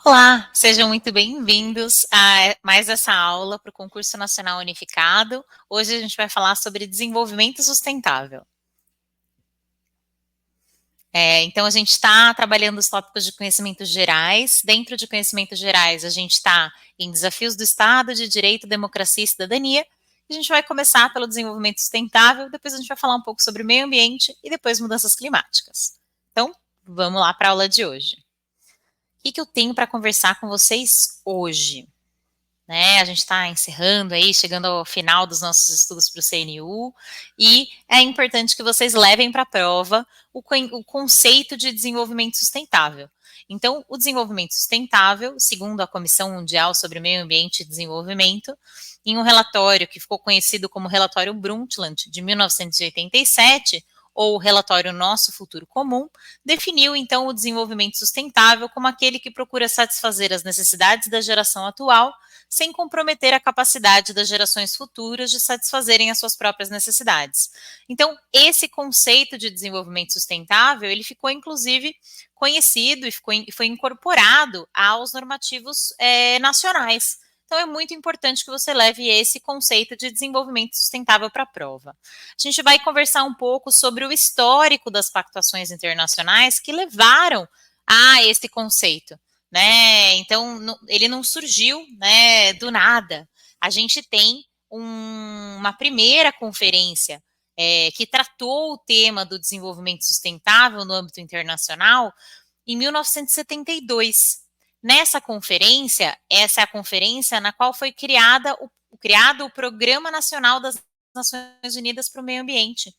Olá, sejam muito bem-vindos a mais essa aula para o Concurso Nacional Unificado. Hoje a gente vai falar sobre desenvolvimento sustentável. Então, a gente está trabalhando os tópicos de conhecimentos gerais. Dentro de conhecimentos gerais, a gente está em desafios do Estado, de direito, democracia e cidadania. A gente vai começar pelo desenvolvimento sustentável, depois a gente vai falar um pouco sobre meio ambiente e depois mudanças climáticas. Então, vamos lá para a aula de hoje. O que eu tenho para conversar com vocês hoje? A gente está encerrando aí, chegando ao final dos nossos estudos para o CNU, e é importante que vocês levem para a prova o conceito de desenvolvimento sustentável. Então, o desenvolvimento sustentável, segundo a Comissão Mundial sobre Meio Ambiente e Desenvolvimento, em um relatório que ficou conhecido como Relatório Brundtland, de 1987, ou o relatório Nosso Futuro Comum, definiu então o desenvolvimento sustentável como aquele que procura satisfazer as necessidades da geração atual sem comprometer a capacidade das gerações futuras de satisfazerem as suas próprias necessidades. Então, esse conceito de desenvolvimento sustentável, ele ficou inclusive conhecido e foi incorporado aos normativos nacionais. Então, é muito importante que você leve esse conceito de desenvolvimento sustentável para a prova. A gente vai conversar um pouco sobre o histórico das pactuações internacionais que levaram a esse conceito. Então, ele não surgiu, do nada. A gente tem uma primeira conferência que tratou o tema do desenvolvimento sustentável no âmbito internacional em 1972. Nessa conferência, essa é a conferência na qual foi criado o Programa Nacional das Nações Unidas para o Meio Ambiente.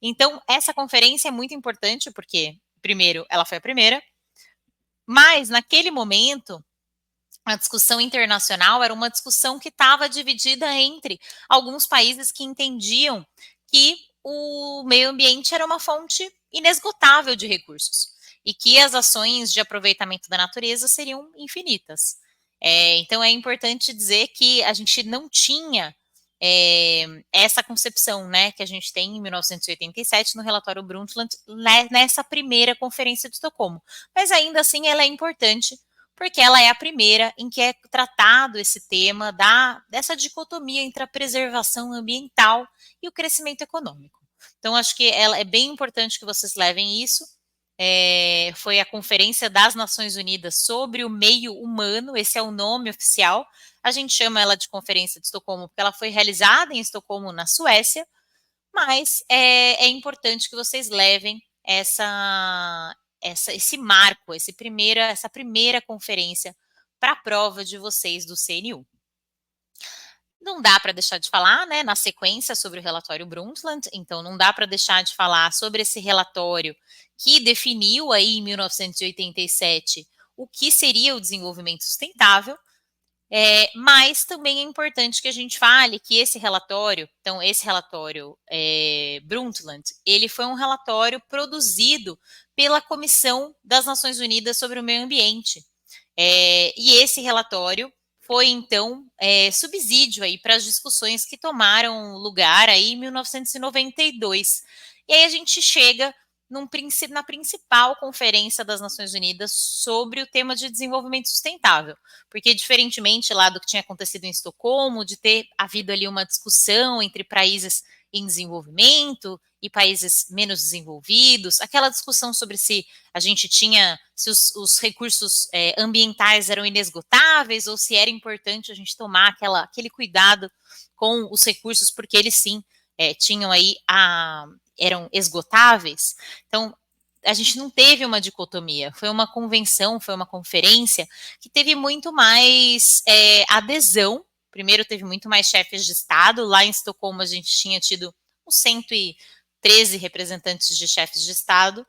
Então, essa conferência é muito importante porque, primeiro, ela foi a primeira, mas, naquele momento, a discussão internacional era uma discussão que estava dividida entre alguns países que entendiam que o meio ambiente era uma fonte inesgotável de recursos e que as ações de aproveitamento da natureza seriam infinitas. Então, é importante dizer que a gente não tinha essa concepção, que a gente tem em 1987 no relatório Brundtland, nessa primeira conferência de Estocolmo. Mas ainda assim ela é importante, porque ela é a primeira em que é tratado esse tema dessa dicotomia entre a preservação ambiental e o crescimento econômico. Então, acho que é bem importante que vocês levem isso. Foi a Conferência das Nações Unidas sobre o Meio Humano, esse é o nome oficial. A gente chama ela de Conferência de Estocolmo porque ela foi realizada em Estocolmo, na Suécia, mas é importante que vocês levem esse marco, essa primeira conferência para a prova de vocês do CNU. Não dá para deixar de falar, na sequência, sobre o relatório Brundtland, então não dá para deixar de falar sobre esse relatório que definiu aí em 1987 o que seria o desenvolvimento sustentável, mas também é importante que a gente fale que esse relatório Brundtland, ele foi um relatório produzido pela Comissão das Nações Unidas sobre o Meio Ambiente. E esse relatório foi, então, subsídio aí para as discussões que tomaram lugar aí em 1992. E aí a gente chega na principal conferência das Nações Unidas sobre o tema de desenvolvimento sustentável, porque diferentemente lá do que tinha acontecido em Estocolmo, de ter havido ali uma discussão entre países em desenvolvimento e países menos desenvolvidos, aquela discussão sobre se os recursos ambientais eram inesgotáveis ou se era importante a gente tomar aquele cuidado com os recursos, porque eles sim tinham aí eram esgotáveis. Então, a gente não teve uma dicotomia, foi uma convenção, foi uma conferência que teve muito mais adesão. Primeiro, teve muito mais chefes de Estado. Lá em Estocolmo, a gente tinha tido uns 113 representantes de chefes de Estado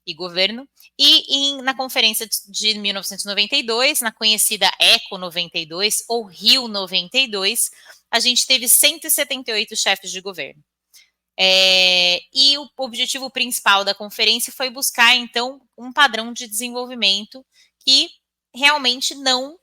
e governo. E na conferência de 1992, na conhecida ECO 92 ou Rio 92, a gente teve 178 chefes de governo. E o objetivo principal da conferência foi buscar, então, um padrão de desenvolvimento que realmente não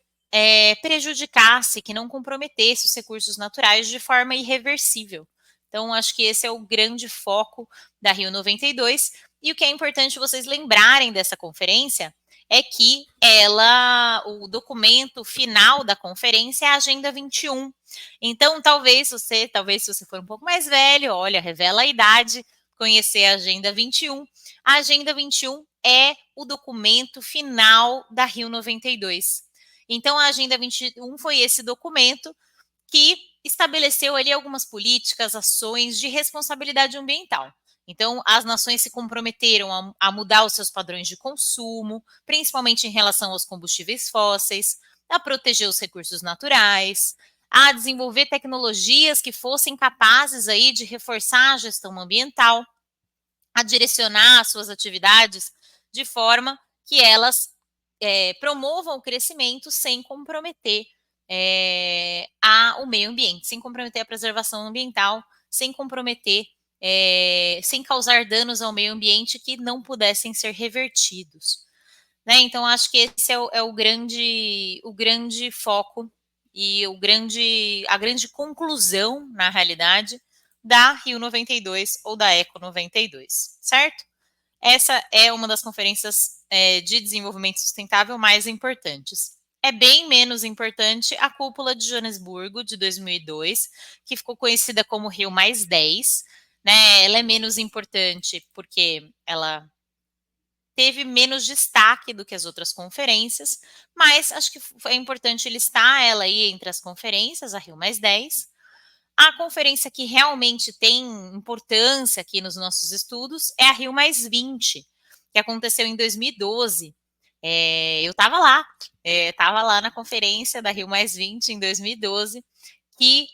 prejudicasse, que não comprometesse os recursos naturais de forma irreversível. Então, acho que esse é o grande foco da Rio 92. E o que é importante vocês lembrarem dessa conferência é que o documento final da conferência é a Agenda 21. Então, talvez se você for um pouco mais velho, olha, revela a idade, conhecer a Agenda 21. A Agenda 21 é o documento final da Rio 92. Então, a Agenda 21 foi esse documento que estabeleceu ali algumas políticas, ações de responsabilidade ambiental. Então, as nações se comprometeram a mudar os seus padrões de consumo, principalmente em relação aos combustíveis fósseis, a proteger os recursos naturais, a desenvolver tecnologias que fossem capazes aí de reforçar a gestão ambiental, a direcionar as suas atividades de forma que elas promovam o crescimento sem comprometer o meio ambiente, sem comprometer a preservação ambiental, sem comprometer, sem causar danos ao meio ambiente que não pudessem ser revertidos. Né? Então, acho que esse é o grande foco e a grande conclusão, na realidade, da Rio 92 ou da Eco 92, certo? Essa é uma das conferências de desenvolvimento sustentável mais importantes. É bem menos importante a cúpula de Joanesburgo, de 2002, que ficou conhecida como Rio +10. Né? Ela é menos importante porque ela teve menos destaque do que as outras conferências, mas acho que é importante listar ela aí entre as conferências, a Rio +10. A conferência que realmente tem importância aqui nos nossos estudos é a Rio +20, que aconteceu em 2012. Eu estava lá na conferência da Rio +20 em 2012, que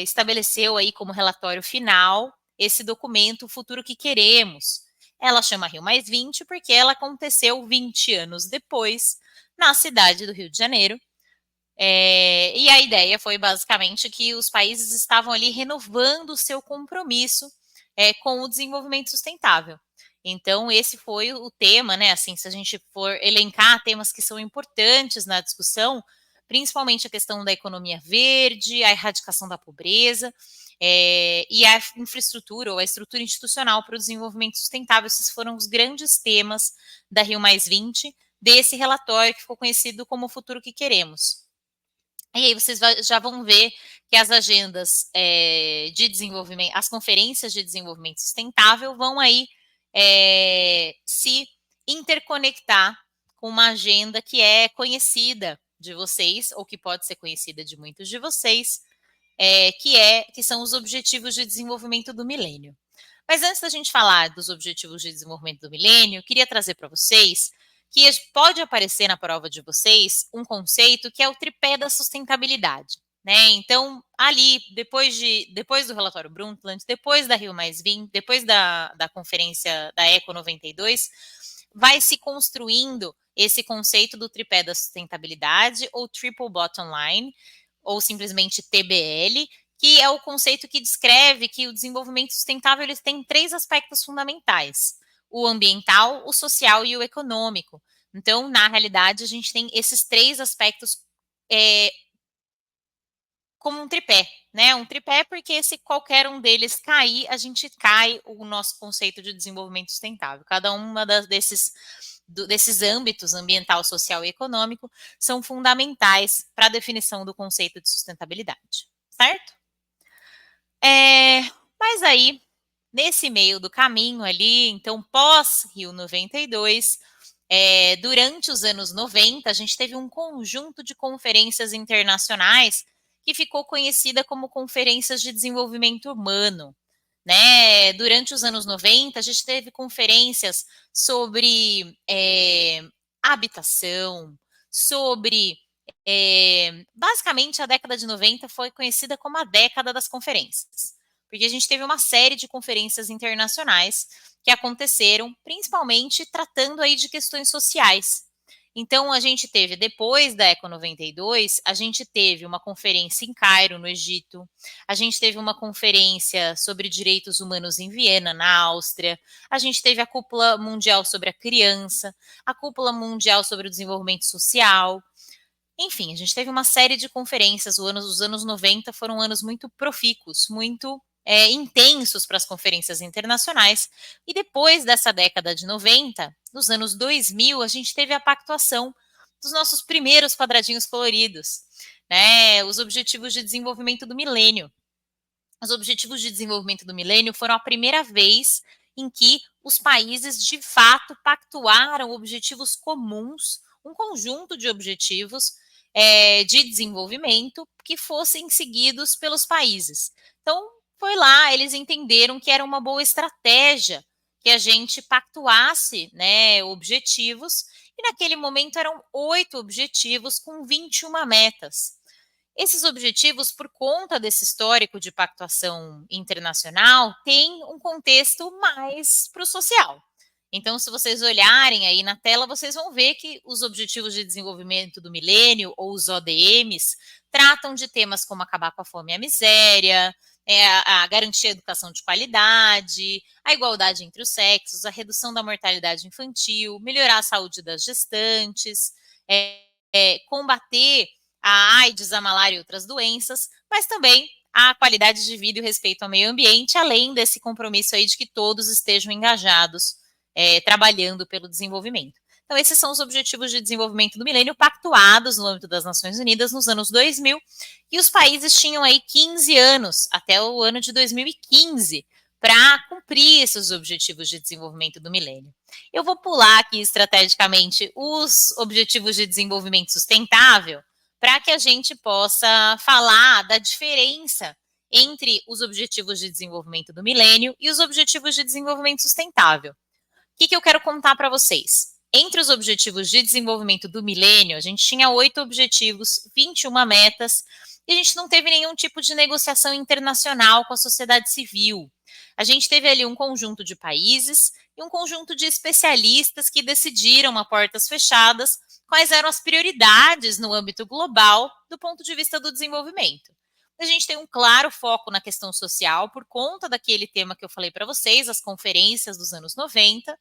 estabeleceu aí como relatório final esse documento, o futuro que queremos. Ela chama Rio +20 porque ela aconteceu 20 anos depois, na cidade do Rio de Janeiro, e a ideia foi basicamente que os países estavam ali renovando o seu compromisso com o desenvolvimento sustentável. Então, esse foi o tema, né? Assim, se a gente for elencar temas que são importantes na discussão, principalmente a questão da economia verde, a erradicação da pobreza e a infraestrutura ou a estrutura institucional para o desenvolvimento sustentável. Esses foram os grandes temas da Rio +20, desse relatório que ficou conhecido como o Futuro que Queremos. E aí vocês já vão ver que as agendas de desenvolvimento, as conferências de desenvolvimento sustentável vão aí se interconectar com uma agenda que é conhecida de vocês, ou que pode ser conhecida de muitos de vocês, que são os Objetivos de Desenvolvimento do Milênio. Mas antes da gente falar dos Objetivos de Desenvolvimento do Milênio, eu queria trazer para vocês que pode aparecer na prova de vocês um conceito que é o tripé da sustentabilidade. Né? Então, ali, depois do relatório Brundtland, depois da Rio +20, depois da conferência da Eco 92, vai se construindo esse conceito do tripé da sustentabilidade, ou Triple Bottom Line, ou simplesmente TBL, que é o conceito que descreve que o desenvolvimento sustentável ele tem 3 aspectos fundamentais: o ambiental, o social e o econômico. Então, na realidade, a gente tem esses 3 aspectos como um tripé, né? Um tripé porque se qualquer um deles cair, a gente cai o nosso conceito de desenvolvimento sustentável. Cada uma desses âmbitos, ambiental, social e econômico, são fundamentais para a definição do conceito de sustentabilidade, certo? Mas aí, nesse meio do caminho ali, então pós-Rio 92, durante os anos 90, a gente teve um conjunto de conferências internacionais que ficou conhecida como Conferências de Desenvolvimento Humano. Né? Durante os anos 90, a gente teve conferências sobre habitação, sobre... basicamente, a década de 90 foi conhecida como a década das conferências, porque a gente teve uma série de conferências internacionais que aconteceram, principalmente tratando aí de questões sociais. Então, a gente teve, depois da Eco 92, a gente teve uma conferência em Cairo, no Egito, a gente teve uma conferência sobre direitos humanos em Viena, na Áustria, a gente teve a Cúpula Mundial sobre a Criança, a Cúpula Mundial sobre o Desenvolvimento Social. Enfim, a gente teve uma série de conferências. Os anos 90 foram anos muito profícuos, muito intensos para as conferências internacionais. E depois dessa década de 90, nos anos 2000, a gente teve a pactuação dos nossos primeiros quadradinhos coloridos, né? Os Objetivos de Desenvolvimento do Milênio. Os Objetivos de Desenvolvimento do Milênio foram a primeira vez em que os países, de fato, pactuaram objetivos comuns, um conjunto de objetivos de desenvolvimento que fossem seguidos pelos países. Então, foi lá, eles entenderam que era uma boa estratégia que a gente pactuasse, né, objetivos, e naquele momento eram 8 objetivos com 21 metas. Esses objetivos, por conta desse histórico de pactuação internacional, têm um contexto mais para o social. Então, se vocês olharem aí na tela, vocês vão ver que os Objetivos de Desenvolvimento do Milênio, ou os ODMs, tratam de temas como acabar com a fome e a miséria, a garantia da educação de qualidade, a igualdade entre os sexos, a redução da mortalidade infantil, melhorar a saúde das gestantes, combater a AIDS, a malária e outras doenças, mas também a qualidade de vida e o respeito ao meio ambiente, além desse compromisso aí de que todos estejam engajados, trabalhando pelo desenvolvimento. Então, esses são os Objetivos de Desenvolvimento do Milênio pactuados no âmbito das Nações Unidas nos anos 2000, e os países tinham aí 15 anos, até o ano de 2015, para cumprir esses Objetivos de Desenvolvimento do Milênio. Eu vou pular aqui estrategicamente os Objetivos de Desenvolvimento Sustentável, para que a gente possa falar da diferença entre os Objetivos de Desenvolvimento do Milênio e os Objetivos de Desenvolvimento Sustentável. O que eu quero contar para vocês? Entre os Objetivos de Desenvolvimento do Milênio, a gente tinha 8 objetivos, 21 metas, e a gente não teve nenhum tipo de negociação internacional com a sociedade civil. A gente teve ali um conjunto de países e um conjunto de especialistas que decidiram, a portas fechadas, quais eram as prioridades no âmbito global do ponto de vista do desenvolvimento. A gente tem um claro foco na questão social por conta daquele tema que eu falei para vocês, as conferências dos anos 90,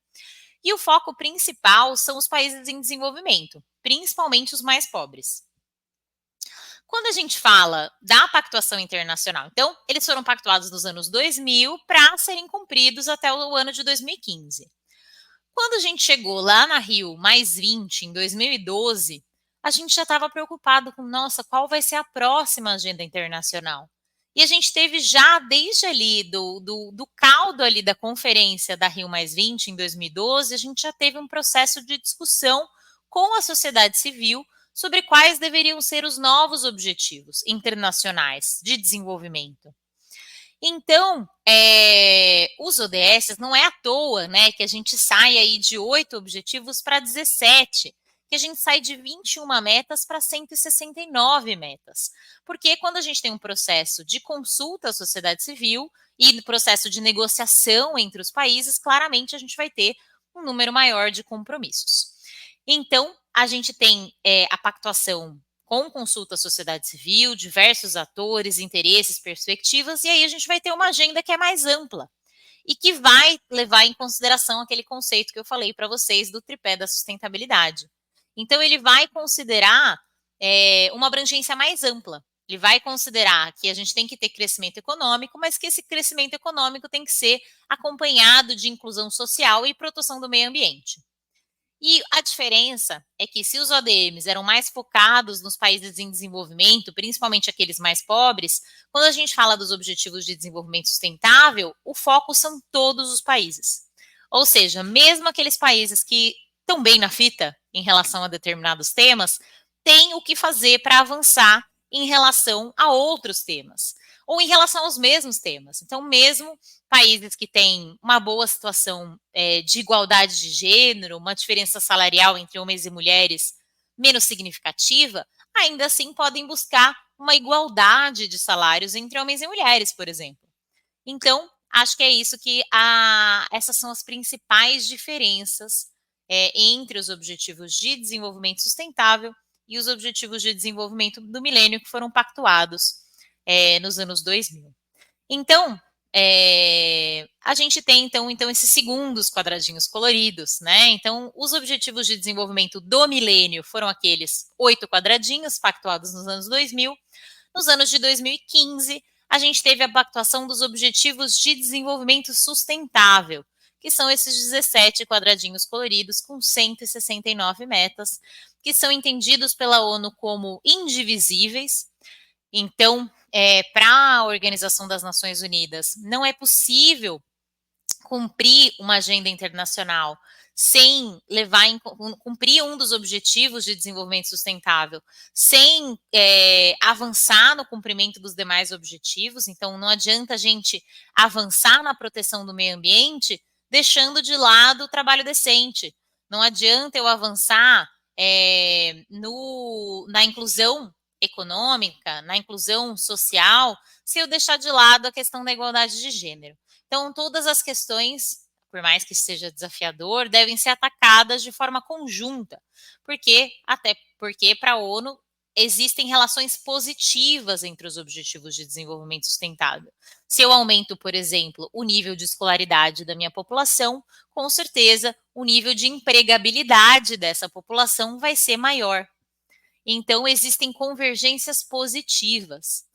e o foco principal são os países em desenvolvimento, principalmente os mais pobres. Quando a gente fala da pactuação internacional, então, eles foram pactuados nos anos 2000 para serem cumpridos até o ano de 2015. Quando a gente chegou lá na Rio +20, em 2012, a gente já estava preocupado com, nossa, qual vai ser a próxima agenda internacional? E a gente teve já, desde ali, do caldo ali da conferência da Rio +20, em 2012, a gente já teve um processo de discussão com a sociedade civil sobre quais deveriam ser os novos objetivos internacionais de desenvolvimento. Então, os ODS não é à toa, né, que a gente sai aí de 8 objetivos para 17, que a gente sai de 21 metas para 169 metas. Porque quando a gente tem um processo de consulta à sociedade civil e processo de negociação entre os países, claramente a gente vai ter um número maior de compromissos. Então, a gente tem a pactuação com consulta à sociedade civil, diversos atores, interesses, perspectivas, e aí a gente vai ter uma agenda que é mais ampla e que vai levar em consideração aquele conceito que eu falei para vocês do tripé da sustentabilidade. Então, ele vai considerar uma abrangência mais ampla. Ele vai considerar que a gente tem que ter crescimento econômico, mas que esse crescimento econômico tem que ser acompanhado de inclusão social e proteção do meio ambiente. E a diferença é que se os ODMs eram mais focados nos países em desenvolvimento, principalmente aqueles mais pobres, quando a gente fala dos Objetivos de Desenvolvimento Sustentável, o foco são todos os países. Ou seja, mesmo aqueles países que estão bem na fita em relação a determinados temas, têm o que fazer para avançar em relação a outros temas, ou em relação aos mesmos temas. Então, mesmo países que têm uma boa situação de igualdade de gênero, uma diferença salarial entre homens e mulheres menos significativa, ainda assim podem buscar uma igualdade de salários entre homens e mulheres, por exemplo. Então, acho que é isso que essas são as principais diferenças entre os Objetivos de Desenvolvimento Sustentável e os Objetivos de Desenvolvimento do Milênio que foram pactuados nos anos 2000. Então, a gente tem, então, esses segundos quadradinhos coloridos, né? Então, os Objetivos de Desenvolvimento do Milênio foram aqueles 8 quadradinhos pactuados nos anos 2000. Nos anos de 2015, a gente teve a pactuação dos Objetivos de Desenvolvimento Sustentável, que são esses 17 quadradinhos coloridos com 169 metas, que são entendidos pela ONU como indivisíveis. Então, para a Organização das Nações Unidas, não é possível cumprir uma agenda internacional sem levar em cumprir um dos objetivos de desenvolvimento sustentável, sem avançar no cumprimento dos demais objetivos. Então, não adianta a gente avançar na proteção do meio ambiente deixando de lado o trabalho decente. Não adianta eu avançar na inclusão econômica, na inclusão social, se eu deixar de lado a questão da igualdade de gênero. Então, todas as questões, por mais que seja desafiador, devem ser atacadas de forma conjunta, até porque para a ONU existem relações positivas entre os objetivos de desenvolvimento sustentável. Se eu aumento, por exemplo, o nível de escolaridade da minha população, com certeza o nível de empregabilidade dessa população vai ser maior. Então, existem convergências positivas.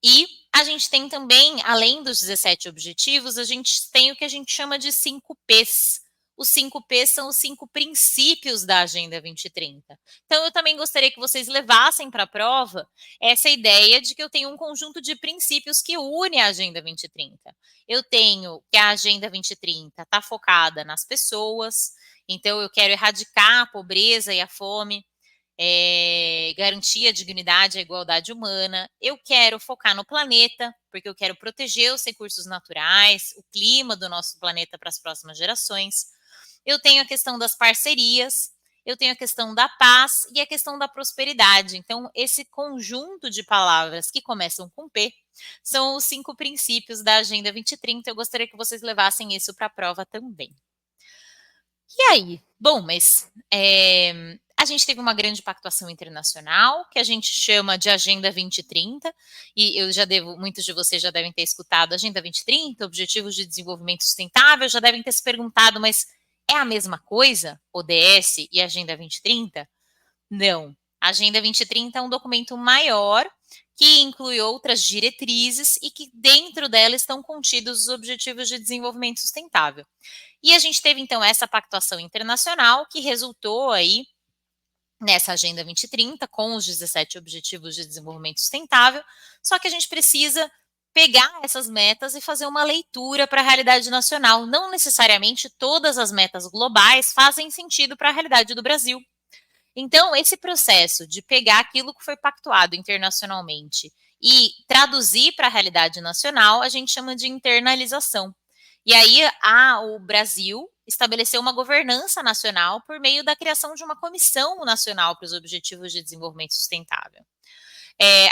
E a gente tem também, além dos 17 objetivos, a gente tem o que a gente chama de 5 Ps. Os 5 Ps são os 5 princípios da Agenda 2030. Então, eu também gostaria que vocês levassem para a prova essa ideia de que eu tenho um conjunto de princípios que une a Agenda 2030. Eu tenho que a Agenda 2030 está focada nas pessoas, então eu quero erradicar a pobreza e a fome, garantir a dignidade e a igualdade humana. Eu quero focar no planeta, porque eu quero proteger os recursos naturais, o clima do nosso planeta para as próximas gerações. Eu tenho a questão das parcerias, eu tenho a questão da paz e a questão da prosperidade. Então, esse conjunto de palavras que começam com P são os 5 princípios da Agenda 2030. Eu gostaria que vocês levassem isso para a prova também. E aí? Bom, mas a gente teve uma grande pactuação internacional, que a gente chama de Agenda 2030, e muitos de vocês já devem ter escutado Agenda 2030, Objetivos de Desenvolvimento Sustentável, já devem ter se perguntado, mas é a mesma coisa, ODS e Agenda 2030? Não. A Agenda 2030 é um documento maior, que inclui outras diretrizes e que dentro dela estão contidos os Objetivos de Desenvolvimento Sustentável. E a gente teve, então, essa pactuação internacional que resultou aí nessa Agenda 2030, com os 17 Objetivos de Desenvolvimento Sustentável, só que a gente precisa pegar essas metas e fazer uma leitura para a realidade nacional. Não necessariamente todas as metas globais fazem sentido para a realidade do Brasil. Então, esse processo de pegar aquilo que foi pactuado internacionalmente e traduzir para a realidade nacional, a gente chama de internalização. E aí, o Brasil estabeleceu uma governança nacional por meio da criação de uma comissão nacional para os Objetivos de Desenvolvimento Sustentável.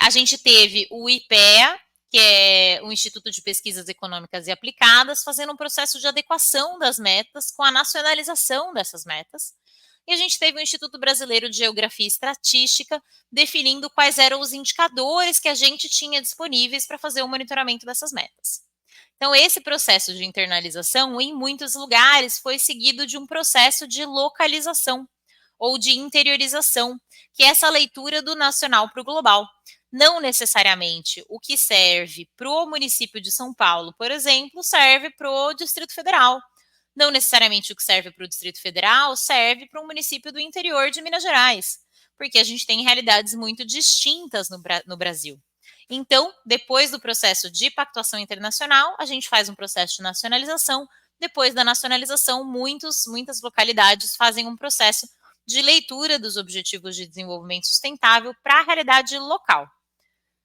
A gente teve o IPEA, que é o Instituto de Pesquisas Econômicas e Aplicadas, fazendo um processo de adequação das metas com a nacionalização dessas metas. E a gente teve o Instituto Brasileiro de Geografia e Estatística definindo quais eram os indicadores que a gente tinha disponíveis para fazer o monitoramento dessas metas. Então, esse processo de internalização, em muitos lugares, foi seguido de um processo de localização ou de interiorização, que é essa leitura do nacional para o global. Não necessariamente o que serve para o município de São Paulo, por exemplo, serve para o Distrito Federal. Não necessariamente o que serve para o Distrito Federal serve para um município do interior de Minas Gerais, porque a gente tem realidades muito distintas no Brasil. Então, depois do processo de pactuação internacional, a gente faz um processo de nacionalização. Depois da nacionalização, muitas localidades fazem um processo de leitura dos Objetivos de Desenvolvimento Sustentável para a realidade local,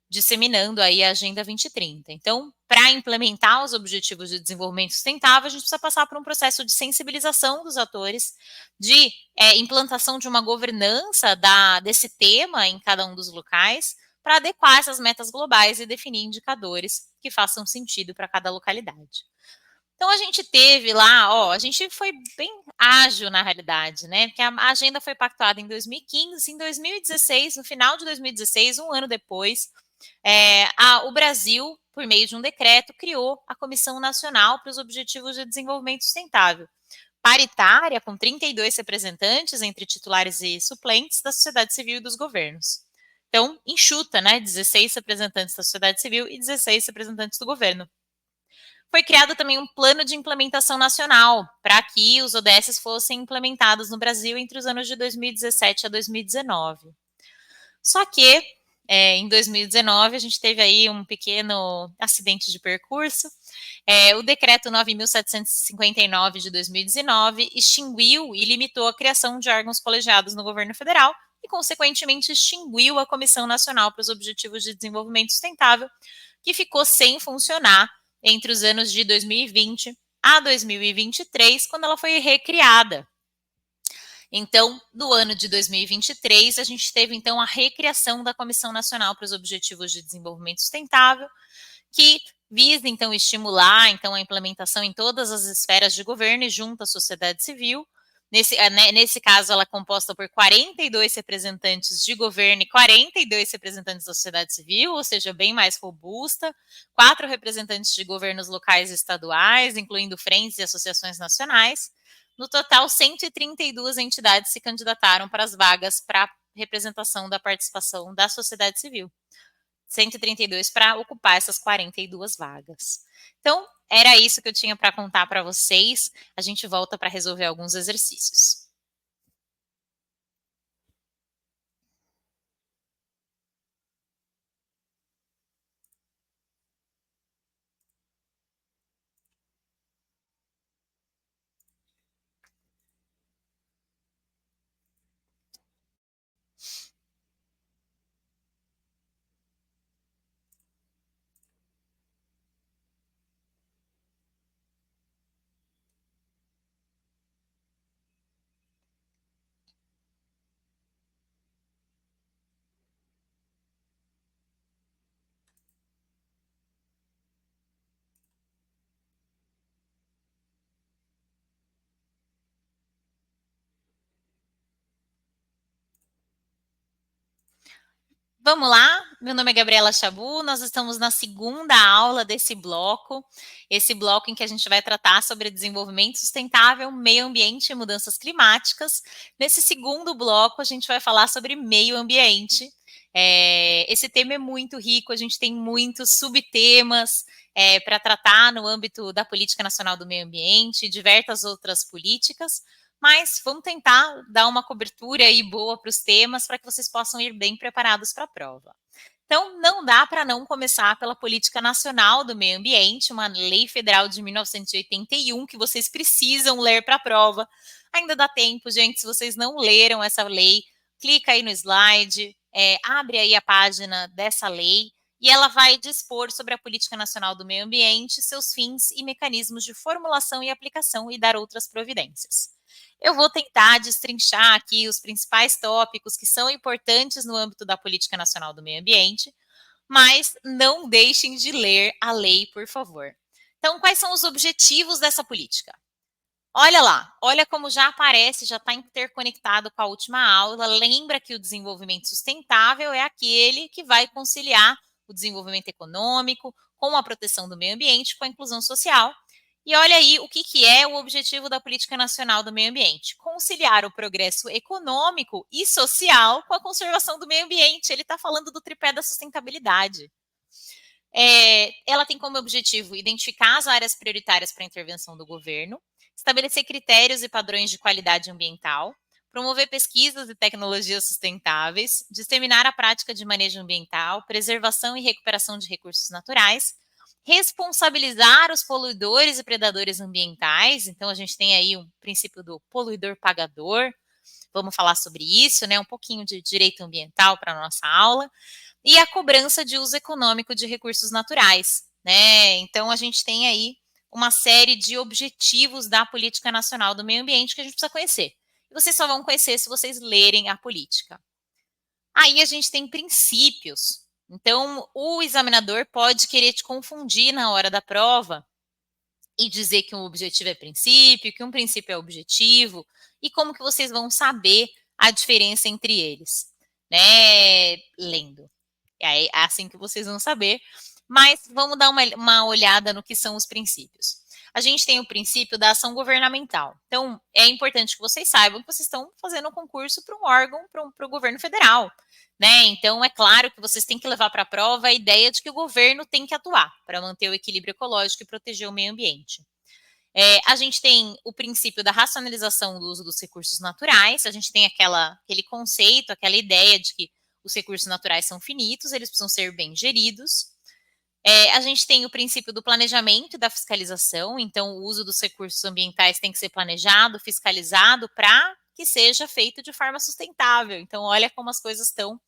disseminando aí a Agenda 2030. Então, para implementar os Objetivos de Desenvolvimento Sustentável, a gente precisa passar por um processo de sensibilização dos atores, de implantação de uma governança desse tema em cada um dos locais, para adequar essas metas globais e definir indicadores que façam sentido para cada localidade. Então, a gente teve lá, a gente foi bem ágil na realidade, né? Porque a agenda foi pactuada em 2015, em 2016, no final de 2016, um ano depois, o Brasil, por meio de um decreto, criou a Comissão Nacional para os Objetivos de Desenvolvimento Sustentável, paritária, com 32 representantes entre titulares e suplentes da sociedade civil e dos governos. Então, enxuta, né? 16 representantes da sociedade civil e 16 representantes do governo. Foi criado também um plano de implementação nacional para que os ODSs fossem implementados no Brasil entre os anos de 2017 a 2019. Só que, em 2019, a gente teve aí um pequeno acidente de percurso. O decreto 9.759 de 2019 extinguiu e limitou a criação de órgãos colegiados no governo federal e, consequentemente, extinguiu a Comissão Nacional para os Objetivos de Desenvolvimento Sustentável, que ficou sem funcionar entre os anos de 2020 a 2023, quando ela foi recriada. Então, no ano de 2023, a gente teve então a recriação da Comissão Nacional para os Objetivos de Desenvolvimento Sustentável, que visa então estimular então a implementação em todas as esferas de governo e junto à sociedade civil. Nesse caso, ela é composta por 42 representantes de governo e 42 representantes da sociedade civil, ou seja, bem mais robusta, 4 representantes de governos locais e estaduais, incluindo frentes e associações nacionais. No total, 132 entidades se candidataram para as vagas para representação da participação da sociedade civil. 132 para ocupar essas 42 vagas. Então, era isso que eu tinha para contar para vocês. A gente volta para resolver alguns exercícios. Vamos lá, meu nome é Gabriela Chabu, nós estamos na segunda aula desse bloco, esse bloco em que a gente vai tratar sobre desenvolvimento sustentável, meio ambiente e mudanças climáticas. Nesse segundo bloco, a gente vai falar sobre meio ambiente. Esse tema é muito rico, a gente tem muitos subtemas para tratar no âmbito da Política Nacional do Meio Ambiente e diversas outras políticas, mas vamos tentar dar uma cobertura aí boa para os temas para que vocês possam ir bem preparados para a prova. Então, não dá para não começar pela Política Nacional do Meio Ambiente, uma lei federal de 1981 que vocês precisam ler para a prova. Ainda dá tempo, gente, se vocês não leram essa lei, clica aí no slide, abre aí a página dessa lei e ela vai dispor sobre a Política Nacional do Meio Ambiente, seus fins e mecanismos de formulação e aplicação e dar outras providências. Eu vou tentar destrinchar aqui os principais tópicos que são importantes no âmbito da Política Nacional do Meio Ambiente, mas não deixem de ler a lei, por favor. Então, quais são os objetivos dessa política? Olha lá, olha como já aparece, já está interconectado com a última aula. Lembra que o desenvolvimento sustentável é aquele que vai conciliar o desenvolvimento econômico com a proteção do meio ambiente, com a inclusão social. E olha aí o que é o objetivo da Política Nacional do Meio Ambiente: conciliar o progresso econômico e social com a conservação do meio ambiente. Ele está falando do tripé da sustentabilidade. Ela tem como objetivo identificar as áreas prioritárias para a intervenção do governo, estabelecer critérios e padrões de qualidade ambiental, promover pesquisas e tecnologias sustentáveis, disseminar a prática de manejo ambiental, preservação e recuperação de recursos naturais, responsabilizar os poluidores e predadores ambientais. Então, a gente tem aí o princípio do poluidor pagador. Vamos falar sobre isso, né? Um pouquinho de direito ambiental para a nossa aula. E a cobrança de uso econômico de recursos naturais, né? Então, a gente tem aí uma série de objetivos da Política Nacional do Meio Ambiente que a gente precisa conhecer. E vocês só vão conhecer se vocês lerem a política. Aí a gente tem princípios. Então, o examinador pode querer te confundir na hora da prova e dizer que um objetivo é princípio, que um princípio é objetivo, e como que vocês vão saber a diferença entre eles, né? Lendo. É assim que vocês vão saber, mas vamos dar uma olhada no que são os princípios. A gente tem o princípio da ação governamental. Então, é importante que vocês saibam que vocês estão fazendo um concurso para um órgão, para o governo federal, né? Então, é claro que vocês têm que levar para a prova a ideia de que o governo tem que atuar para manter o equilíbrio ecológico e proteger o meio ambiente. A gente tem o princípio da racionalização do uso dos recursos naturais, a gente tem aquele conceito, aquela ideia de que os recursos naturais são finitos, eles precisam ser bem geridos. A gente tem o princípio do planejamento e da fiscalização, então o uso dos recursos ambientais tem que ser planejado, fiscalizado, para que seja feito de forma sustentável. Então, olha como as coisas estão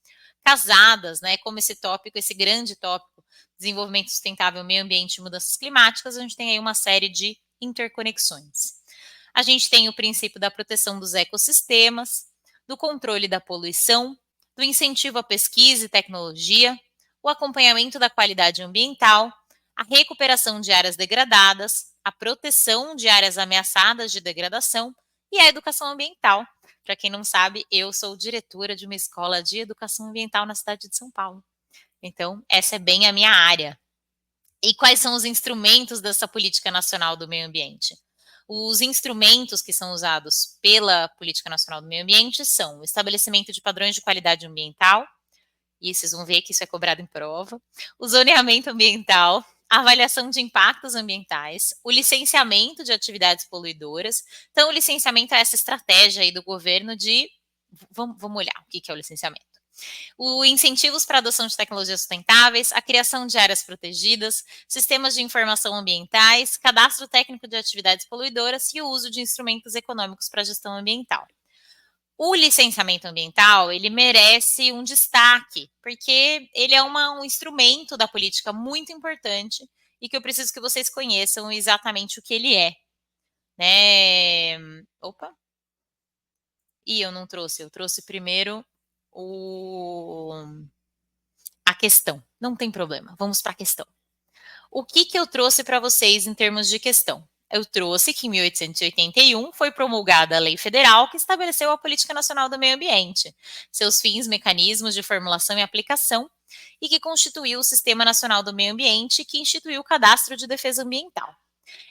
casadas, né? Como esse tópico, esse grande tópico, desenvolvimento sustentável, meio ambiente e mudanças climáticas, a gente tem aí uma série de interconexões. A gente tem o princípio da proteção dos ecossistemas, do controle da poluição, do incentivo à pesquisa e tecnologia, o acompanhamento da qualidade ambiental, a recuperação de áreas degradadas, a proteção de áreas ameaçadas de degradação e a educação ambiental. Para quem não sabe, eu sou diretora de uma escola de educação ambiental na cidade de São Paulo. Então, essa é bem a minha área. E quais são os instrumentos dessa política nacional do meio ambiente? Os instrumentos que são usados pela Política Nacional do Meio Ambiente são o estabelecimento de padrões de qualidade ambiental, e vocês vão ver que isso é cobrado em prova, o zoneamento ambiental, a avaliação de impactos ambientais, o licenciamento de atividades poluidoras. Então, o licenciamento é essa estratégia aí do governo de... Vamos olhar o que é o licenciamento. O incentivos para a adoção de tecnologias sustentáveis, a criação de áreas protegidas, sistemas de informação ambientais, cadastro técnico de atividades poluidoras e o uso de instrumentos econômicos para a gestão ambiental. O licenciamento ambiental, ele merece um destaque, porque ele é um instrumento da política muito importante e que eu preciso que vocês conheçam exatamente o que ele é, né? Opa! E eu não trouxe, eu trouxe primeiro a questão. Não tem problema, vamos para a questão. O que eu trouxe para vocês em termos de questão? Eu trouxe que em 1881 foi promulgada a Lei Federal que estabeleceu a Política Nacional do Meio Ambiente, seus fins, mecanismos de formulação e aplicação, e que constituiu o Sistema Nacional do Meio Ambiente, que instituiu o Cadastro de Defesa Ambiental.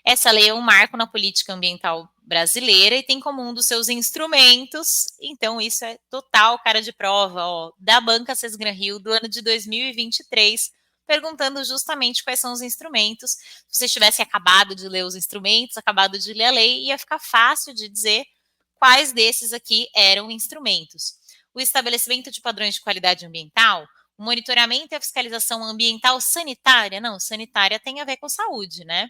Essa lei é um marco na política ambiental brasileira e tem como um dos seus instrumentos, então isso é total cara de prova, ó, da Banca Sesgran Rio do ano de 2023, perguntando justamente quais são os instrumentos. Se você tivesse acabado de ler os instrumentos, acabado de ler a lei, ia ficar fácil de dizer quais desses aqui eram instrumentos. O estabelecimento de padrões de qualidade ambiental, o monitoramento e a fiscalização ambiental sanitária, não, sanitária tem a ver com saúde, né?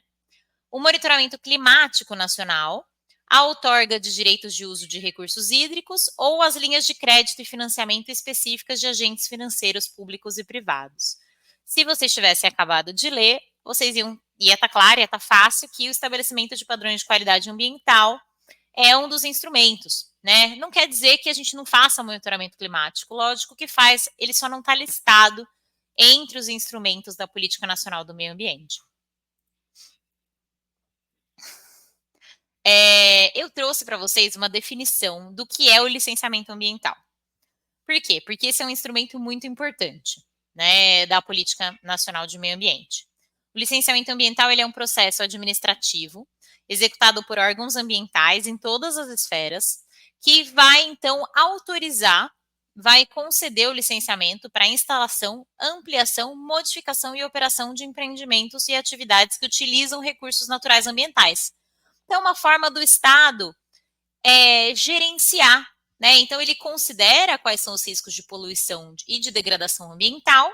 O monitoramento climático nacional, a outorga de direitos de uso de recursos hídricos ou as linhas de crédito e financiamento específicas de agentes financeiros públicos e privados. Se vocês tivessem acabado de ler, vocês ia estar claro, ia estar fácil que o estabelecimento de padrões de qualidade ambiental é um dos instrumentos, né? Não quer dizer que a gente não faça monitoramento climático, lógico que faz, ele só não está listado entre os instrumentos da Política Nacional do Meio Ambiente. Eu trouxe para vocês uma definição do que é o licenciamento ambiental. Por quê? Porque esse é um instrumento muito importante, né, da Política Nacional de Meio Ambiente. O licenciamento ambiental ele é um processo administrativo executado por órgãos ambientais em todas as esferas, que vai, então, autorizar, vai conceder o licenciamento para instalação, ampliação, modificação e operação de empreendimentos e atividades que utilizam recursos naturais ambientais. Então, uma forma do Estado gerenciar, né? Então, ele considera quais são os riscos de poluição e de degradação ambiental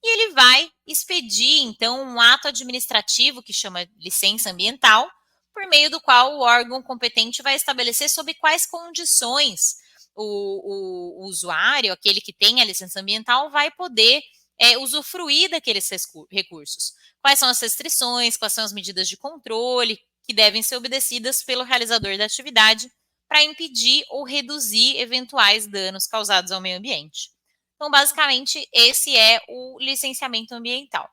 e ele vai expedir, então, um ato administrativo que chama licença ambiental, por meio do qual o órgão competente vai estabelecer sob quais condições o usuário, aquele que tem a licença ambiental, vai poder usufruir daqueles recursos. Quais são as restrições, quais são as medidas de controle que devem ser obedecidas pelo realizador da atividade para impedir ou reduzir eventuais danos causados ao meio ambiente. Então, basicamente, esse é o licenciamento ambiental.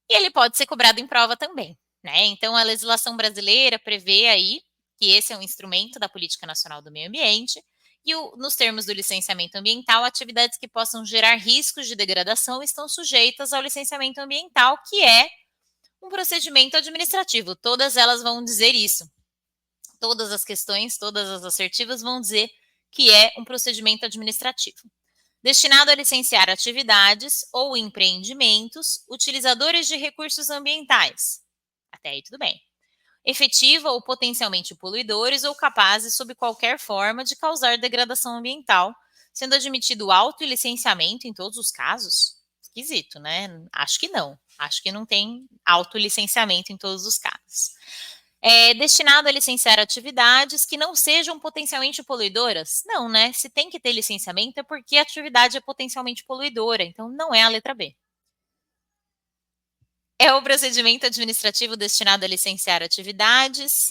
E ele pode ser cobrado em prova também, né? Então, a legislação brasileira prevê aí que esse é um instrumento da Política Nacional do Meio Ambiente e, nos termos do licenciamento ambiental, atividades que possam gerar riscos de degradação estão sujeitas ao licenciamento ambiental, que é Um procedimento administrativo, todas elas vão dizer isso. Todas as questões, todas as assertivas vão dizer que é um procedimento administrativo. Destinado a licenciar atividades ou empreendimentos utilizadores de recursos ambientais. Até aí tudo bem. Efetiva ou potencialmente poluidores ou capazes, sob qualquer forma, de causar degradação ambiental, sendo admitido autolicenciamento em todos os casos? Esquisito, né? Acho que não. Acho que não tem autolicenciamento em todos os casos. Destinado a licenciar atividades que não sejam potencialmente poluidoras? Não, né? Se tem que ter licenciamento é porque a atividade é potencialmente poluidora, então não é a letra B. É o procedimento administrativo destinado a licenciar atividades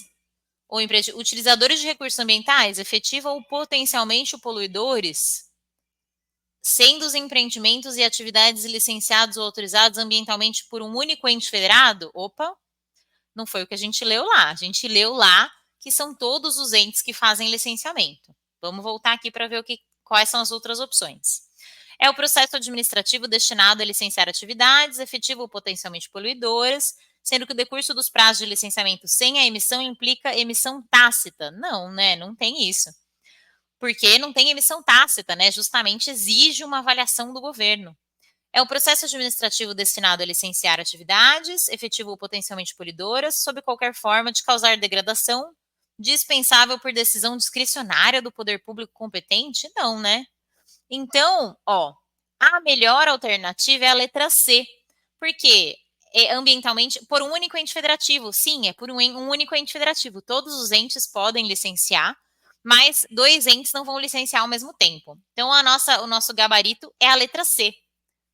ou utilizadores de recursos ambientais, efetiva ou potencialmente poluidores, sendo os empreendimentos e atividades licenciados ou autorizados ambientalmente por um único ente federado? Opa, não foi o que a gente leu lá. A gente leu lá que são todos os entes que fazem licenciamento. Vamos voltar aqui para ver quais são as outras opções. É o processo administrativo destinado a licenciar atividades, efetivo ou potencialmente poluidoras, sendo que o decurso dos prazos de licenciamento sem a emissão implica emissão tácita. Não, né? Não tem isso. Porque não tem emissão tácita, né? Justamente exige uma avaliação do governo. É o processo administrativo destinado a licenciar atividades, efetivo ou potencialmente poluidoras, sob qualquer forma de causar degradação, dispensável por decisão discricionária do poder público competente? Não, né? Então, a melhor alternativa é a letra C, porque ambientalmente, por um único ente federativo. Sim, é por um único ente federativo. Todos os entes podem licenciar, mas 2 entes não vão licenciar ao mesmo tempo. Então, o nosso gabarito é a letra C,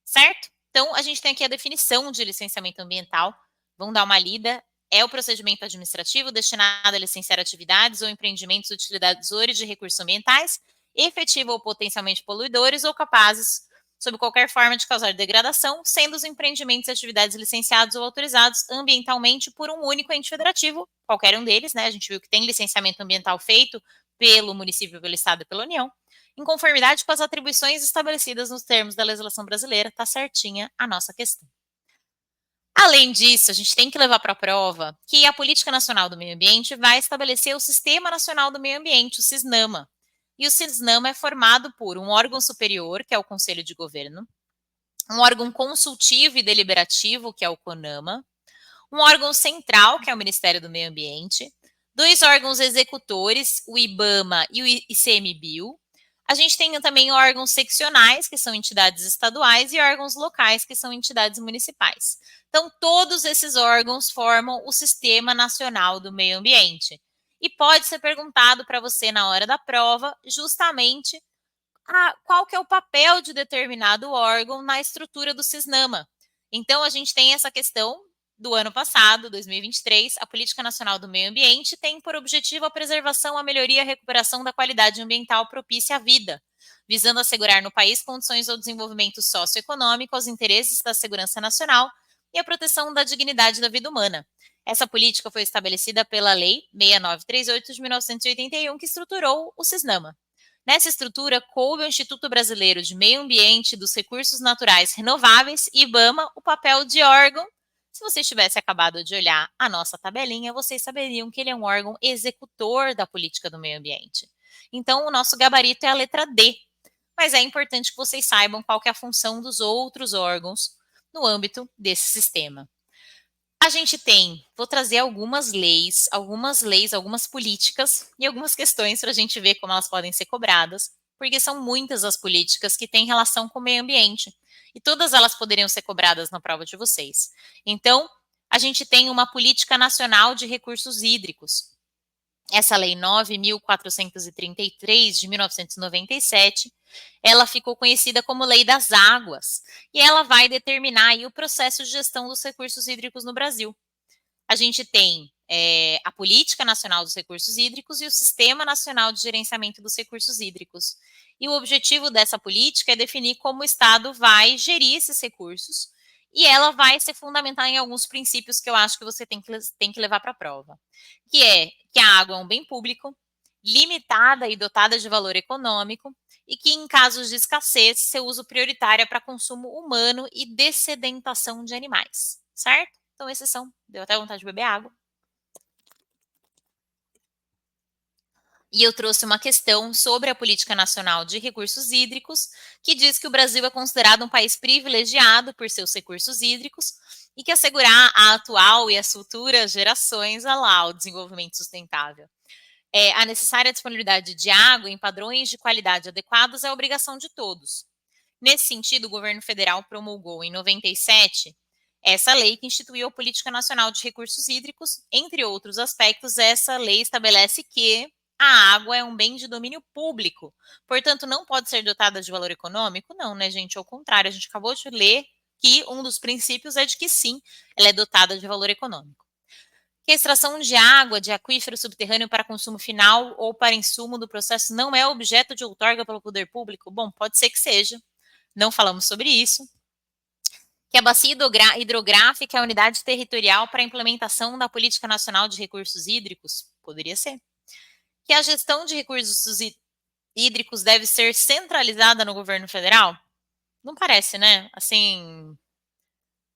certo? Então, a gente tem aqui a definição de licenciamento ambiental. Vamos dar uma lida. É o procedimento administrativo destinado a licenciar atividades ou empreendimentos utilizadores de recursos ambientais, efetivo ou potencialmente poluidores ou capazes, sob qualquer forma de causar degradação, sendo os empreendimentos e atividades licenciados ou autorizados ambientalmente por um único ente federativo, qualquer um deles, né? A gente viu que tem licenciamento ambiental feito pelo município, pelo estado e pela União, em conformidade com as atribuições estabelecidas nos termos da legislação brasileira. Tá certinha a nossa questão. Além disso, a gente tem que levar para a prova que a Política Nacional do Meio Ambiente vai estabelecer o Sistema Nacional do Meio Ambiente, o SISNAMA. E o SISNAMA é formado por um órgão superior, que é o Conselho de Governo, um órgão consultivo e deliberativo, que é o CONAMA, um órgão central, que é o Ministério do Meio Ambiente, 2 órgãos executores, o IBAMA e o ICMBio. A gente tem também órgãos seccionais, que são entidades estaduais, e órgãos locais, que são entidades municipais. Então, todos esses órgãos formam o Sistema Nacional do Meio Ambiente. E pode ser perguntado para você na hora da prova, justamente, qual que é o papel de determinado órgão na estrutura do SISNAMA. Então, a gente tem essa questão do ano passado, 2023, a Política Nacional do Meio Ambiente tem por objetivo a preservação, a melhoria e a recuperação da qualidade ambiental propícia à vida, visando assegurar no país condições ao desenvolvimento socioeconômico, aos interesses da segurança nacional e a proteção da dignidade da vida humana. Essa política foi estabelecida pela Lei 6938 de 1981, que estruturou o SISNAMA. Nessa estrutura, coube ao Instituto Brasileiro de Meio Ambiente e dos Recursos Naturais Renováveis, IBAMA, o papel de órgão. Se vocês tivessem acabado de olhar a nossa tabelinha, vocês saberiam que ele é um órgão executor da política do meio ambiente. Então, o nosso gabarito é a letra D. Mas é importante que vocês saibam qual que é a função dos outros órgãos no âmbito desse sistema. A gente vou trazer algumas leis, algumas políticas e algumas questões para a gente ver como elas podem ser cobradas, porque são muitas as políticas que têm relação com o meio ambiente, e todas elas poderiam ser cobradas na prova de vocês. Então, a gente tem uma Política Nacional de Recursos Hídricos. Essa Lei 9.433, de 1997, ela ficou conhecida como Lei das Águas, e ela vai determinar aí o processo de gestão dos recursos hídricos no Brasil. A gente tem a Política Nacional dos Recursos Hídricos e o Sistema Nacional de Gerenciamento dos Recursos Hídricos. E o objetivo dessa política é definir como o Estado vai gerir esses recursos, e ela vai se fundamentar em alguns princípios que eu acho que você tem que levar para a prova, que é que a água é um bem público, limitada e dotada de valor econômico, e que em casos de escassez, seu uso prioritário é para consumo humano e dessedentação de animais, certo? Então, exceção, deu até vontade de beber água. E eu trouxe uma questão sobre a Política Nacional de Recursos Hídricos, que diz que o Brasil é considerado um país privilegiado por seus recursos hídricos e que assegurar a atual e as futuras gerações o desenvolvimento sustentável. A necessária disponibilidade de água em padrões de qualidade adequados é obrigação de todos. Nesse sentido, o governo federal promulgou em 97 essa lei que instituiu a Política Nacional de Recursos Hídricos. Entre outros aspectos, essa lei estabelece que a água é um bem de domínio público, portanto, não pode ser dotada de valor econômico? Não, né, gente? Ao contrário, a gente acabou de ler que um dos princípios é de que sim, ela é dotada de valor econômico. Que a extração de água de aquífero subterrâneo para consumo final ou para insumo do processo não é objeto de outorga pelo poder público? Bom, pode ser que seja, não falamos sobre isso. Que a bacia hidrográfica é a unidade territorial para a implementação da Política Nacional de Recursos Hídricos? Poderia ser. Que a gestão de recursos hídricos deve ser centralizada no governo federal? Não parece, né? Assim,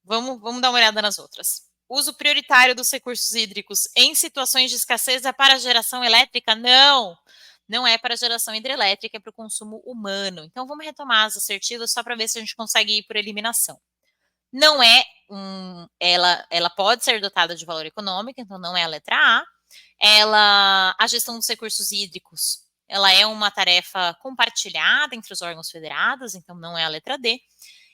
vamos dar uma olhada nas outras. Uso prioritário dos recursos hídricos em situações de escassez é para geração elétrica? Não, não é para geração hidrelétrica, é para o consumo humano. Então, vamos retomar as assertivas só para ver se a gente consegue ir por eliminação. Não é ela pode ser dotada de valor econômico, então não é a letra A. A gestão dos recursos hídricos, ela é uma tarefa compartilhada entre os órgãos federados, então não é a letra D.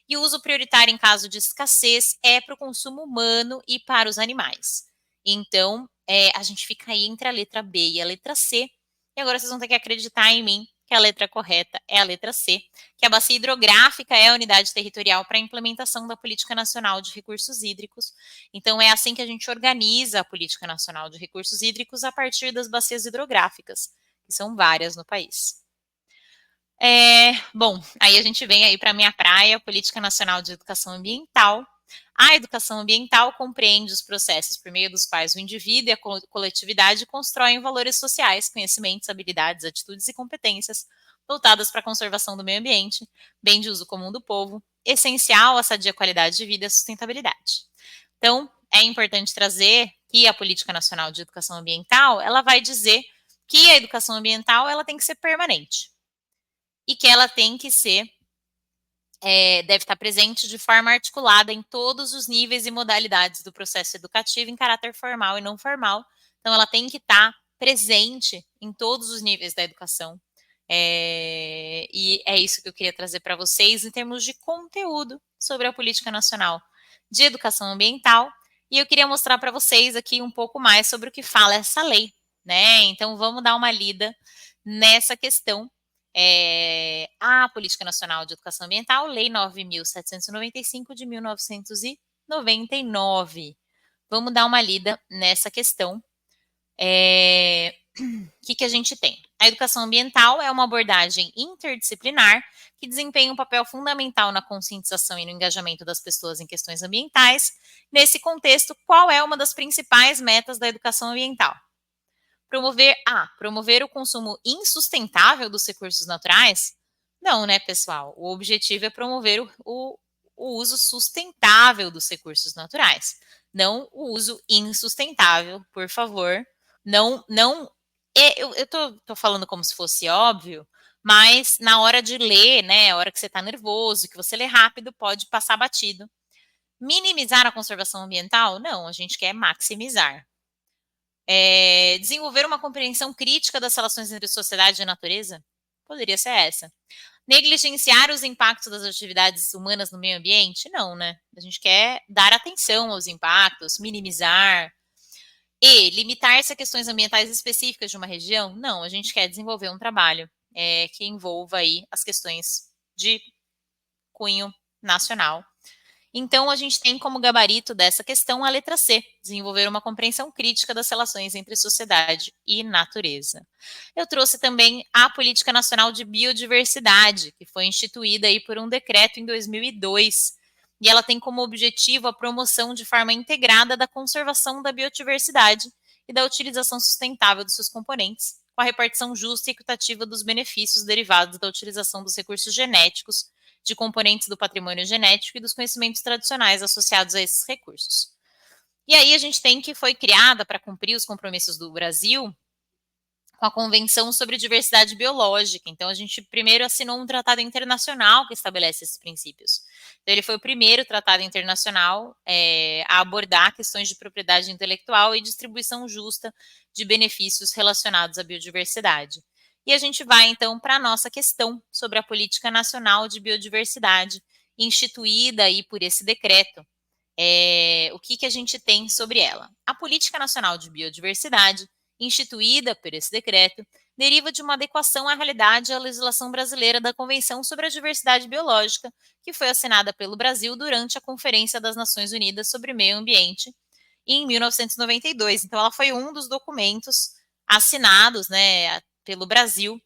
E o uso prioritário em caso de escassez é para o consumo humano e para os animais. Então, a gente fica aí entre a letra B e a letra C. E agora vocês vão ter que acreditar em mim que a letra correta é a letra C, que a bacia hidrográfica é a unidade territorial para a implementação da Política Nacional de Recursos Hídricos. Então, é assim que a gente organiza a Política Nacional de Recursos Hídricos a partir das bacias hidrográficas, que são várias no país. Bom, aí a gente vem aí para a minha praia, Política Nacional de Educação Ambiental. A educação ambiental compreende os processos por meio dos quais o indivíduo e a coletividade constroem valores sociais, conhecimentos, habilidades, atitudes e competências voltadas para a conservação do meio ambiente, bem de uso comum do povo, essencial à sadia qualidade de vida e à sustentabilidade. Então, é importante trazer que a Política Nacional de Educação Ambiental, ela vai dizer que a educação ambiental ela tem que ser permanente e que ela tem que ser deve estar presente de forma articulada em todos os níveis e modalidades do processo educativo em caráter formal e não formal. Então, ela tem que estar presente em todos os níveis da educação. E é isso que eu queria trazer para vocês em termos de conteúdo sobre a Política Nacional de Educação Ambiental. E eu queria mostrar para vocês aqui um pouco mais sobre o que fala essa lei, né? Então, vamos dar uma lida nessa questão. A Política Nacional de Educação Ambiental, Lei 9.795 de 1999. Vamos dar uma lida nessa questão. O que a gente tem? A educação ambiental é uma abordagem interdisciplinar que desempenha um papel fundamental na conscientização e no engajamento das pessoas em questões ambientais. Nesse contexto, qual é uma das principais metas da educação ambiental? Promover o consumo insustentável dos recursos naturais? Não, né, pessoal? O objetivo é promover o uso sustentável dos recursos naturais, não o uso insustentável, por favor. Não. Eu tô falando como se fosse óbvio, mas na hora de ler, né, a hora que você está nervoso, que você lê rápido, pode passar batido. Minimizar a conservação ambiental? Não, a gente quer maximizar. Desenvolver uma compreensão crítica das relações entre sociedade e natureza? Poderia ser essa. Negligenciar os impactos das atividades humanas no meio ambiente? Não, né? A gente quer dar atenção aos impactos, minimizar. E limitar-se a questões ambientais específicas de uma região? Não, a gente quer desenvolver um trabalho que envolva aí as questões de cunho nacional. Então, a gente tem como gabarito dessa questão a letra C, desenvolver uma compreensão crítica das relações entre sociedade e natureza. Eu trouxe também a Política Nacional de Biodiversidade, que foi instituída aí por um decreto em 2002, e ela tem como objetivo a promoção de forma integrada da conservação da biodiversidade e da utilização sustentável dos seus componentes, com a repartição justa e equitativa dos benefícios derivados da utilização dos recursos genéticos, de componentes do patrimônio genético e dos conhecimentos tradicionais associados a esses recursos. E aí a gente tem que foi criada para cumprir os compromissos do Brasil com a Convenção sobre Diversidade Biológica. Então, a gente primeiro assinou um tratado internacional que estabelece esses princípios. Então, ele foi o primeiro tratado internacional a abordar questões de propriedade intelectual e distribuição justa de benefícios relacionados à biodiversidade. E a gente vai, então, para a nossa questão sobre a Política Nacional de Biodiversidade, instituída aí por esse decreto. O que a gente tem sobre ela? A Política Nacional de Biodiversidade, instituída por esse decreto, deriva de uma adequação à realidade e à legislação brasileira da Convenção sobre a Diversidade Biológica, que foi assinada pelo Brasil durante a Conferência das Nações Unidas sobre Meio Ambiente em 1992. Então, ela foi um dos documentos assinados, né, pelo Brasil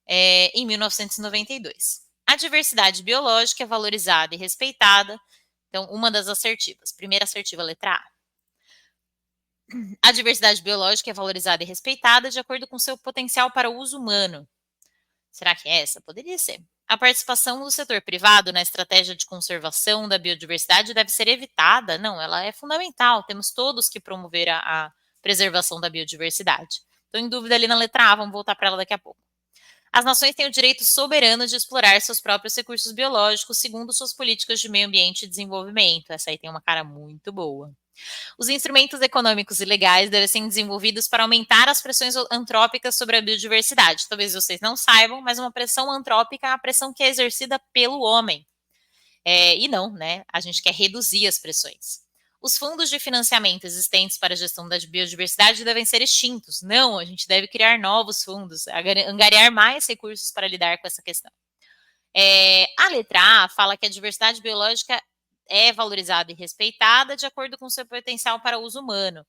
em 1992. A diversidade biológica é valorizada e respeitada. Então, uma das assertivas. Primeira assertiva, letra A. A diversidade biológica é valorizada e respeitada de acordo com seu potencial para o uso humano. Será que é essa? Poderia ser. A participação do setor privado na estratégia de conservação da biodiversidade deve ser evitada? Não, ela é fundamental. Temos todos que promover a preservação da biodiversidade. Estou em dúvida ali na letra A, vamos voltar para ela daqui a pouco. As nações têm o direito soberano de explorar seus próprios recursos biológicos segundo suas políticas de meio ambiente e desenvolvimento. Essa aí tem uma cara muito boa. Os instrumentos econômicos e legais devem ser desenvolvidos para aumentar as pressões antrópicas sobre a biodiversidade. Talvez vocês não saibam, mas uma pressão antrópica é a pressão que é exercida pelo homem. E não, né? A gente quer reduzir as pressões. Os fundos de financiamento existentes para a gestão da biodiversidade devem ser extintos. Não, a gente deve criar novos fundos, angariar mais recursos para lidar com essa questão. A letra A fala que a diversidade biológica é valorizada e respeitada de acordo com seu potencial para uso humano.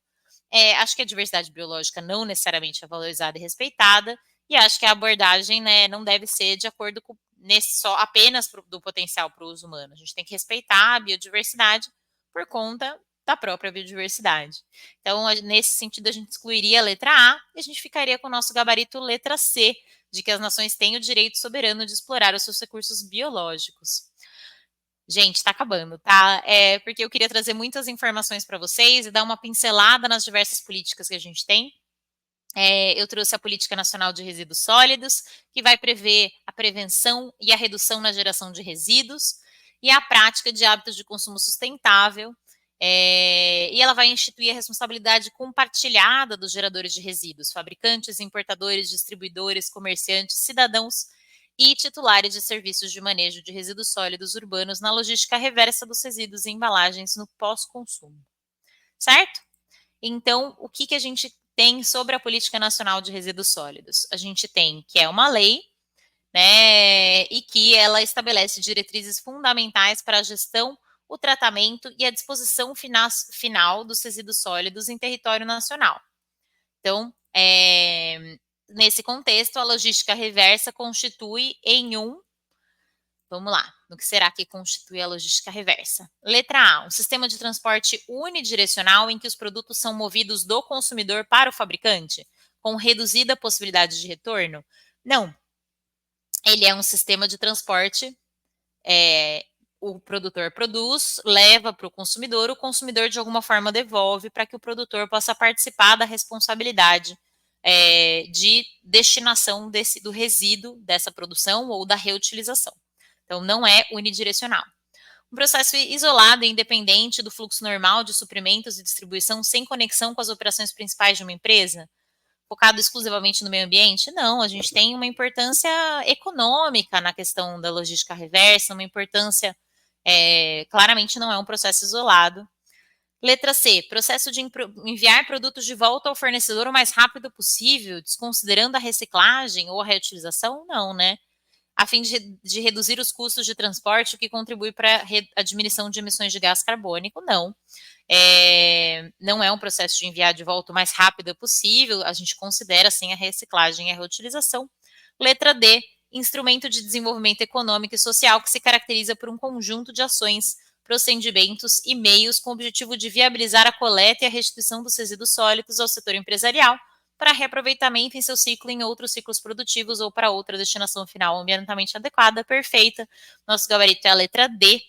Acho que a diversidade biológica não necessariamente é valorizada e respeitada, e acho que a abordagem, né, não deve ser de acordo com só apenas do potencial para o uso humano. A gente tem que respeitar a biodiversidade por conta da própria biodiversidade. Então, nesse sentido, a gente excluiria a letra A e a gente ficaria com o nosso gabarito letra C, de que as nações têm o direito soberano de explorar os seus recursos biológicos. Gente, está acabando, tá? Porque eu queria trazer muitas informações para vocês e dar uma pincelada nas diversas políticas que a gente tem. Eu trouxe a Política Nacional de Resíduos Sólidos, que vai prever a prevenção e a redução na geração de resíduos, e a prática de hábitos de consumo sustentável, e ela vai instituir a responsabilidade compartilhada dos geradores de resíduos, fabricantes, importadores, distribuidores, comerciantes, cidadãos e titulares de serviços de manejo de resíduos sólidos urbanos na logística reversa dos resíduos e embalagens no pós-consumo. Certo? Então, o que a gente tem sobre a Política Nacional de Resíduos Sólidos? A gente tem que é uma lei, né, e que ela estabelece diretrizes fundamentais para a gestão, o tratamento e a disposição final dos resíduos sólidos em território nacional. Então, nesse contexto, a logística reversa constitui em vamos lá, no que será que constitui a logística reversa? Letra A, um sistema de transporte unidirecional em que os produtos são movidos do consumidor para o fabricante, com reduzida possibilidade de retorno? Não. Ele é um sistema de transporte, o produtor produz, leva para o consumidor de alguma forma devolve para que o produtor possa participar da responsabilidade de destinação do resíduo dessa produção ou da reutilização. Então, não é unidirecional. Um processo isolado e independente do fluxo normal de suprimentos e distribuição sem conexão com as operações principais de uma empresa, focado exclusivamente no meio ambiente? Não, a gente tem uma importância econômica na questão da logística reversa, uma importância, claramente não é um processo isolado. Letra C, processo de enviar produtos de volta ao fornecedor o mais rápido possível, desconsiderando a reciclagem ou a reutilização? Não, né? A fim de reduzir os custos de transporte, o que contribui para a diminuição de emissões de gás carbônico? Não. Não é um processo de enviar de volta o mais rápido possível, a gente considera, sim, a reciclagem e a reutilização. Letra D, instrumento de desenvolvimento econômico e social que se caracteriza por um conjunto de ações, procedimentos e meios com o objetivo de viabilizar a coleta e a restituição dos resíduos sólidos ao setor empresarial, para reaproveitamento em seu ciclo em outros ciclos produtivos ou para outra destinação final ambientalmente adequada, perfeita. Nosso gabarito é a letra D.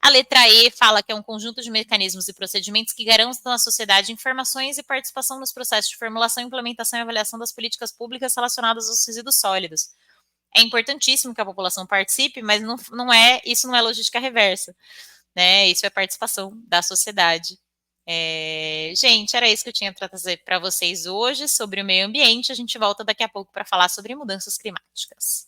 A letra E fala que é um conjunto de mecanismos e procedimentos que garantam à sociedade informações e participação nos processos de formulação, implementação e avaliação das políticas públicas relacionadas aos resíduos sólidos. É importantíssimo que a população participe, mas isso não é logística reversa, né? Isso é participação da sociedade. Gente, era isso que eu tinha para trazer para vocês hoje sobre o meio ambiente. A gente volta daqui a pouco para falar sobre mudanças climáticas.